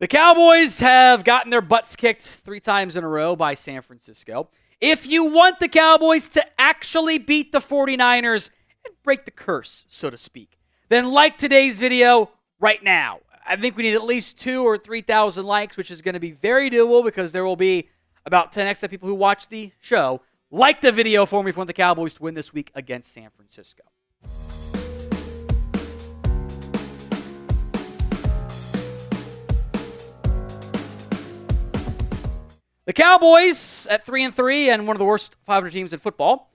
The Cowboys have gotten their butts kicked 3 times in a row by San Francisco. If you want the Cowboys to actually beat the 49ers and break the curse, so to speak, then like today's video right now. I think we need at least 2,000 or 3,000 likes, which is going to be very doable because there will be about 10 extra people who watch the show. Like the video for me if you want the Cowboys to win this week against San Francisco. The Cowboys at 3-3 and one of the worst 500 teams in football,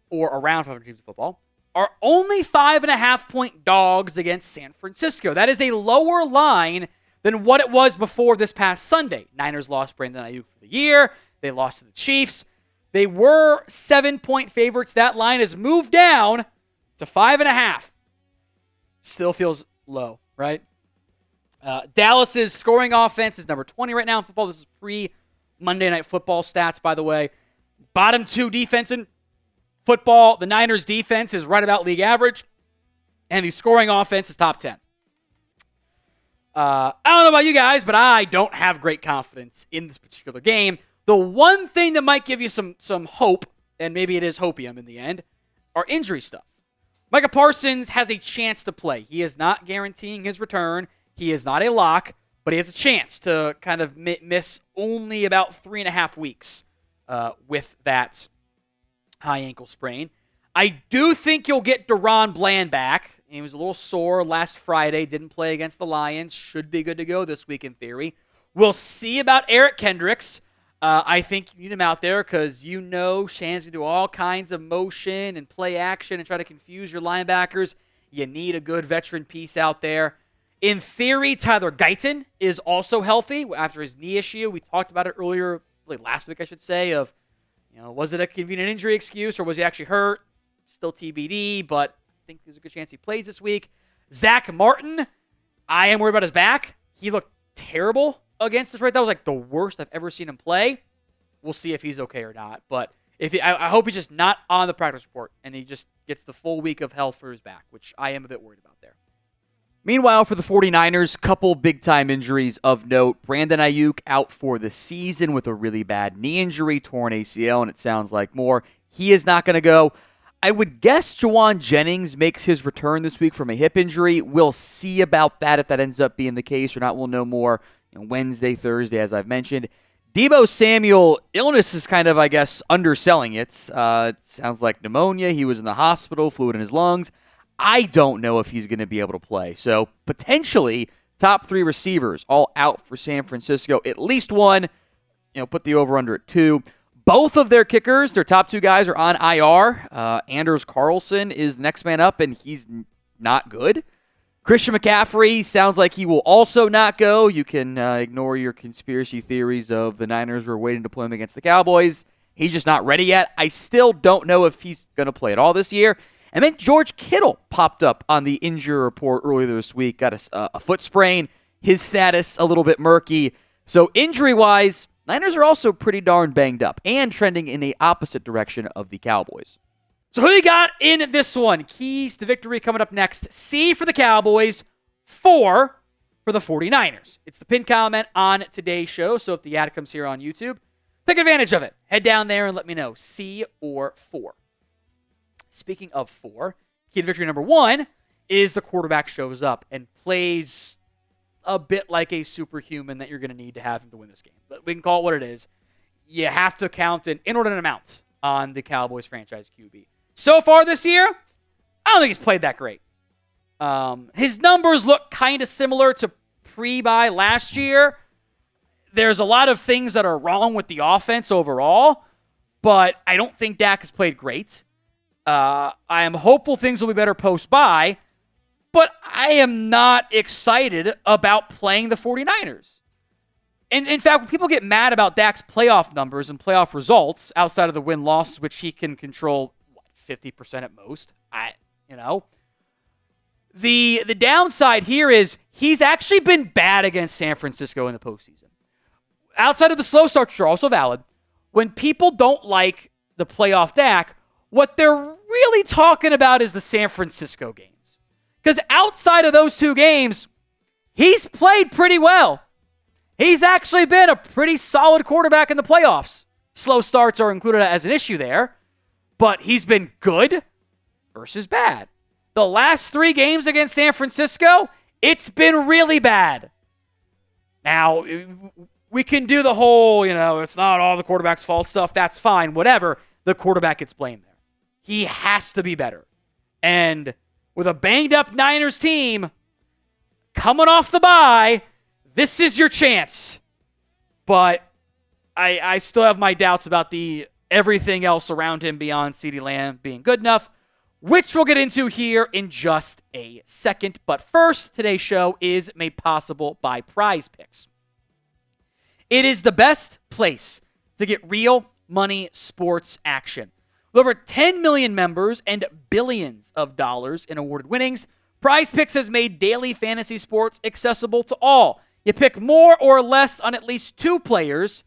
or around 500 teams in football, are only 5.5-point dogs against San Francisco. That is a lower line than what it was before this past Sunday. Niners lost Brandon Ayuk for the year. They lost to the Chiefs. They were 7-point favorites. That line has moved down to 5.5. Still feels low, right? Dallas's scoring offense is number 20 right now in football. This is pre-Monday Night Football stats, by the way. Bottom 2 defense in football. The Niners' defense is right about league average, and the scoring offense is top 10. I don't know about you guys, but I don't have great confidence in this particular game. The one thing that might give you some hope, and maybe it is hopium in the end, are injury stuff. Micah Parsons has a chance to play. He is not guaranteeing his return. He is not a lock, but he has a chance to kind of miss only about 3.5 weeks with that high ankle sprain. I do think you'll get Daron Bland back. He was a little sore last Friday. Didn't play against the Lions. Should be good to go this week in theory. We'll see about Eric Kendricks. I think you need him out there because you know Shan's going to do all kinds of motion and play action and try to confuse your linebackers. You need a good veteran piece out there. In theory, Tyler Guyton is also healthy after his knee issue. We talked about it earlier, like last week, I should say, of, was it a convenient injury excuse or was he actually hurt? Still TBD, but I think there's a good chance he plays this week. Zack Martin, I am worried about his back. He looked terrible against Detroit. That was like the worst I've ever seen him play. We'll see if he's okay or not. But I hope he's just not on the practice report and he just gets the full week of health for his back, which I am a bit worried about there. Meanwhile, for the 49ers, couple big-time injuries of note. Brandon Ayuk out for the season with a really bad knee injury, torn ACL, and it sounds like more. He is not going to go. I would guess Juwan Jennings makes his return this week from a hip injury. We'll see about that if that ends up being the case or not. We'll know more Wednesday, Thursday, as I've mentioned. Deebo Samuel, illness is kind of, I guess, underselling it. It sounds like pneumonia. He was in the hospital, fluid in his lungs. I don't know if he's going to be able to play. So potentially top 3 receivers all out for San Francisco. At least one, put the over-under at 2. Both of their kickers, their top 2 guys, are on IR. Anders Carlson is the next man up, and he's not good. Christian McCaffrey sounds like he will also not go. You can ignore your conspiracy theories of the Niners were waiting to play him against the Cowboys. He's just not ready yet. I still don't know if he's going to play at all this year. And then George Kittle popped up on the injury report earlier this week. Got a foot sprain. His status a little bit murky. So injury-wise, Niners are also pretty darn banged up and trending in the opposite direction of the Cowboys. So who you got in this one? Keys to victory coming up next. C for the Cowboys, 4 for the 49ers. It's the pinned comment on today's show, so if the ad comes here on YouTube, take advantage of it. Head down there and let me know, C or 4. Speaking of 4, key to victory number 1 is the quarterback shows up and plays a bit like a superhuman that you're going to need to have him to win this game. But we can call it what it is. You have to count an inordinate amount on the Cowboys franchise QB. So far this year, I don't think he's played that great. His numbers look kind of similar to pre-bye last year. There's a lot of things that are wrong with the offense overall, but I don't think Dak has played great. I am hopeful things will be better post-bye, but I am not excited about playing the 49ers. And in fact, when people get mad about Dak's playoff numbers and playoff results outside of the win-loss, which he can control 50% at most, the downside here is he's actually been bad against San Francisco in the postseason. Outside of the slow starts, which are also valid, when people don't like the playoff Dak, what they're really talking about is the San Francisco games. Because outside of those 2 games, he's played pretty well. He's actually been a pretty solid quarterback in the playoffs. Slow starts are included as an issue there, but he's been good versus bad. The last 3 games against San Francisco, it's been really bad. Now, we can do the whole, it's not all the quarterback's fault stuff. That's fine, whatever. The quarterback gets blamed there. He has to be better. And with a banged-up Niners team coming off the bye, this is your chance. But I still have my doubts about the everything else around him beyond CeeDee Lamb being good enough, which we'll get into here in just a second. But first, today's show is made possible by PrizePicks. It is the best place to get real money sports action. With over 10 million members and billions of dollars in awarded winnings, PrizePicks has made daily fantasy sports accessible to all. You pick more or less on at least 2 players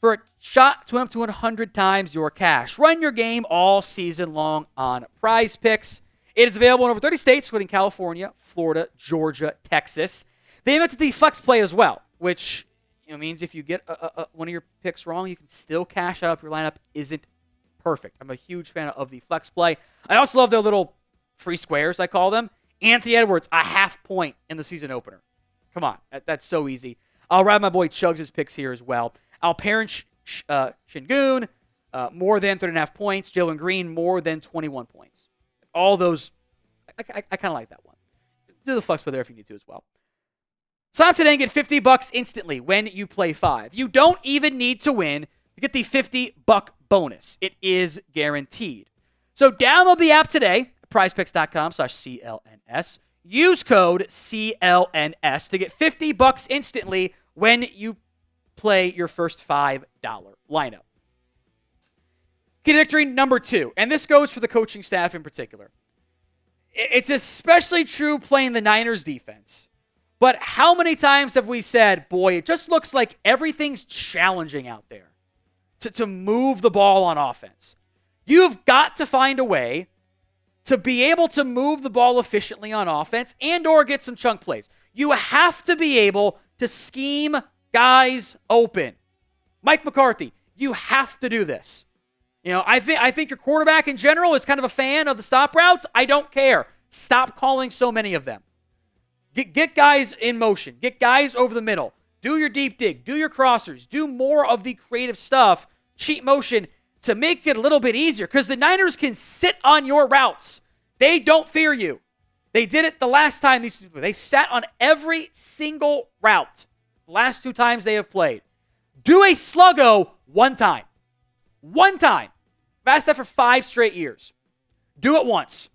for a shot to up to 100 times your cash. Run your game all season long on PrizePicks. It is available in over 30 states, including California, Florida, Georgia, Texas. They invented the flex play as well, which means if you get one of your picks wrong, you can still cash out if your lineup isn't perfect. I'm a huge fan of the flex play. I also love their little free squares, I call them. Anthony Edwards, a half point in the season opener. Come on, that's so easy. I'll ride my boy Chugs' picks here as well. Alperen Şengün, more than 3.5 points. Jalen Green, more than 21 points. All those, I kind of like that one. Do the flex play there if you need to as well. Sign up today and get $50 instantly when you play 5. You don't even need to win to get the $50 bonus. It is guaranteed. So download the app today at prizepicks.com/CLNS. Use code CLNS to get $50 instantly when you play your first $5 lineup. Key to victory number 2, and this goes for the coaching staff in particular. It's especially true playing the Niners defense. But how many times have we said, boy, it just looks like everything's challenging out there to move the ball on offense. You've got to find a way to be able to move the ball efficiently on offense and or get some chunk plays. You have to be able to scheme guys open. Mike McCarthy, you have to do this. I think your quarterback in general is kind of a fan of the stop routes. I don't care. Stop calling so many of them. Get guys in motion. Get guys over the middle. Do your deep dig. Do your crossers. Do more of the creative stuff, cheat motion, to make it a little bit easier. Because the Niners can sit on your routes. They don't fear you. They did it the last time. They sat on every single route. The last 2 times they have played. Do a sluggo one time. One time. I've asked that for 5 straight years. Do it once.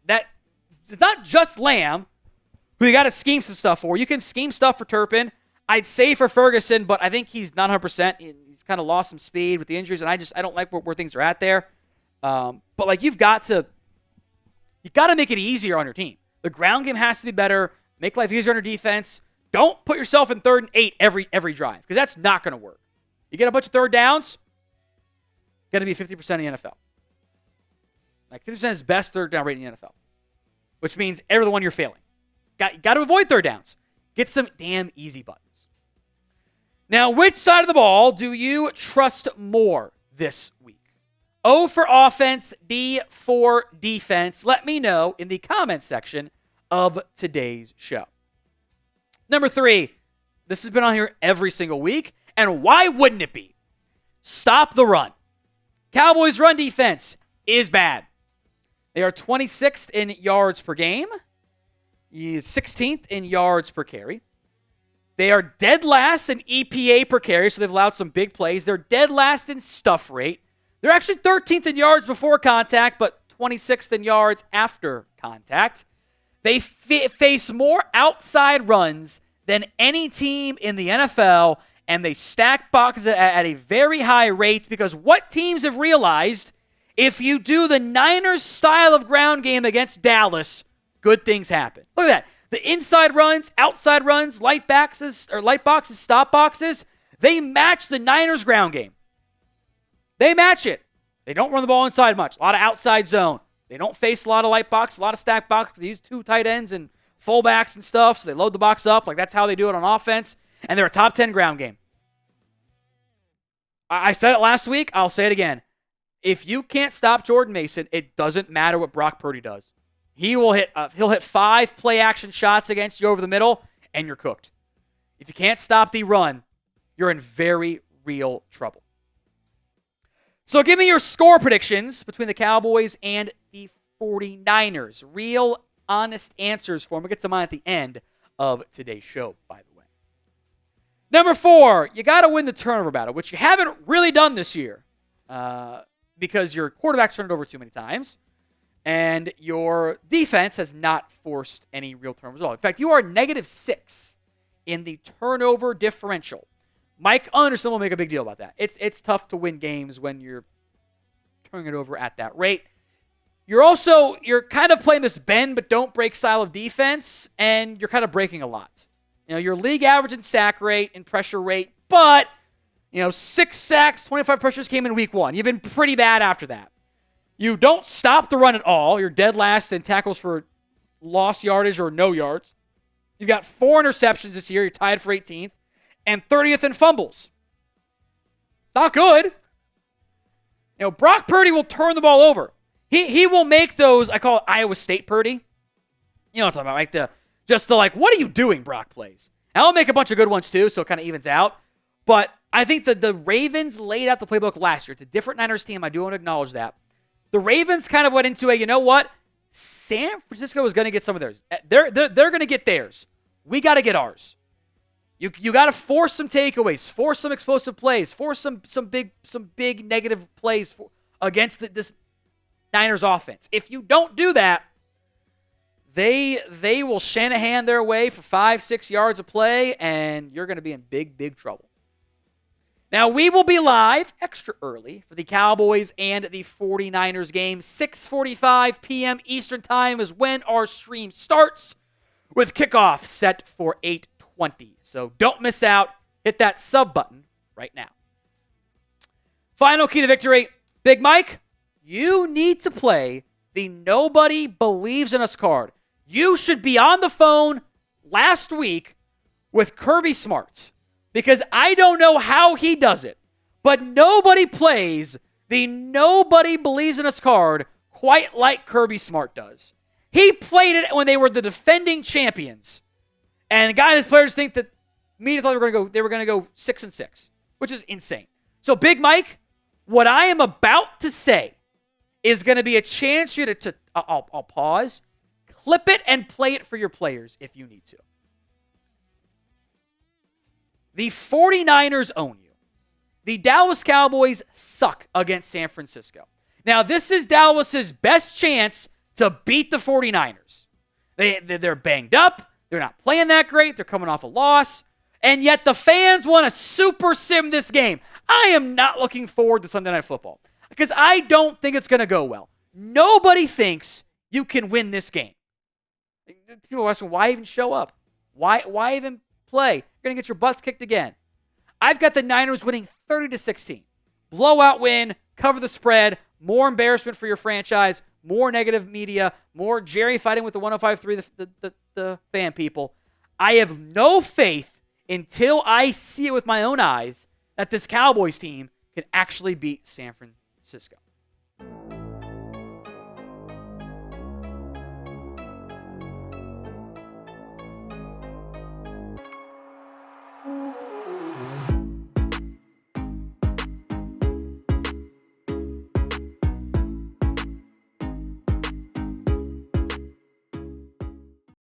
It's not just Lamb who you got to scheme some stuff for. You can scheme stuff for Turpin. I'd say for Ferguson, but I think he's not 100%. He's kind of lost some speed with the injuries, and I don't like where things are at there. But you've got to make it easier on your team. The ground game has to be better. Make life easier on your defense. Don't put yourself in 3rd and 8 every drive, because that's not going to work. You get a bunch of third downs, going to be 50% in the NFL. 50% is best third down rate in the NFL, which means every one you're failing. Got to avoid third downs. Get some damn easy buttons. Now, which side of the ball do you trust more this week? O for offense, D for defense. Let me know in the comments section of today's show. Number 3, this has been on here every single week, and why wouldn't it be? Stop the run. Cowboys' run defense is bad. They are 26th in yards per game. He is 16th in yards per carry. They are dead last in EPA per carry, so they've allowed some big plays. They're dead last in stuff rate. They're actually 13th in yards before contact, but 26th in yards after contact. They face more outside runs than any team in the NFL, and they stack boxes at a very high rate because what teams have realized, if you do the Niners style of ground game against Dallas, good things happen. Look at that. The inside runs, outside runs, light boxes, stop boxes, they match the Niners ground game. They match it. They don't run the ball inside much. A lot of outside zone. They don't face a lot of light box, a lot of stack box. They use 2 tight ends and fullbacks and stuff, so they load the box up. That's how they do it on offense. And they're a top 10 ground game. I said it last week. I'll say it again. If you can't stop Jordan Mason, it doesn't matter what Brock Purdy does. He'll hit 5 play action shots against you over the middle, and you're cooked. If you can't stop the run, you're in very real trouble. So give me your score predictions between the Cowboys and the 49ers. Real, honest answers for them. We'll get to mine at the end of today's show, by the way. Number 4, you got to win the turnover battle, which you haven't really done this year because your quarterback's turned it over too many times, and your defense has not forced any real turnovers at all. In fact, you are -6 in the turnover differential. Mike Anderson will make a big deal about that. It's tough to win games when you're turning it over at that rate. You're kind of playing this bend but don't break style of defense, and you're kind of breaking a lot. Your league average in sack rate and pressure rate, but 6 sacks, 25 pressures came in week 1. You've been pretty bad after that. You don't stop the run at all. You're dead last in tackles for lost yardage or no yards. You've got 4 interceptions this year. You're tied for 18th. And 30th in fumbles. It's not good. Brock Purdy will turn the ball over. He will make those, I call it Iowa State Purdy. You know what I'm talking about, like what are you doing, Brock plays. And I'll make a bunch of good ones too, so it kind of evens out. But I think that the Ravens laid out the playbook last year. It's a different Niners team. I do want to acknowledge that. The Ravens kind of went into you know what? San Francisco is going to get some of theirs. They're going to get theirs. We got to get ours. You got to force some takeaways, force some explosive plays, force some big negative plays against this Niners offense. If you don't do that, they will Shanahan their way for 5-6 yards of play, and you're going to be in big trouble. Now, we will be live extra early for the Cowboys and the 49ers game. 6:45 p.m. Eastern Time is when our stream starts, with kickoff set for 8:20. So don't miss out. Hit that sub button right now. Final key to victory. Big Mike, you need to play the Nobody Believes in Us card. You should be on the phone last week with Kirby Smart, because I don't know how he does it, but nobody plays the Nobody Believes in Us card quite like Kirby Smart does. He played it when they were the defending champions, and the guy and his players think that media thought they were going to go 6-6, which is insane. So, Big Mike, what I am about to say is going to be a chance for you to I'll pause, clip it, and play it for your players if you need to. The 49ers own you. The Dallas Cowboys suck against San Francisco. Now, this is Dallas's best chance to beat the 49ers. They're banged up. They're not playing that great. They're coming off a loss. And yet the fans want to super sim this game. I am not looking forward to Sunday Night Football because I don't think it's going to go well. Nobody thinks you can win this game. People are asking, why even show up? Why even play? You're going to get your butts kicked again. I've got the Niners winning 30-16. Blowout win, cover the spread, more embarrassment for your franchise, more negative media, more Jerry fighting with the 105.3, the fan people. I have no faith until I see it with my own eyes that this Cowboys team can actually beat San Francisco.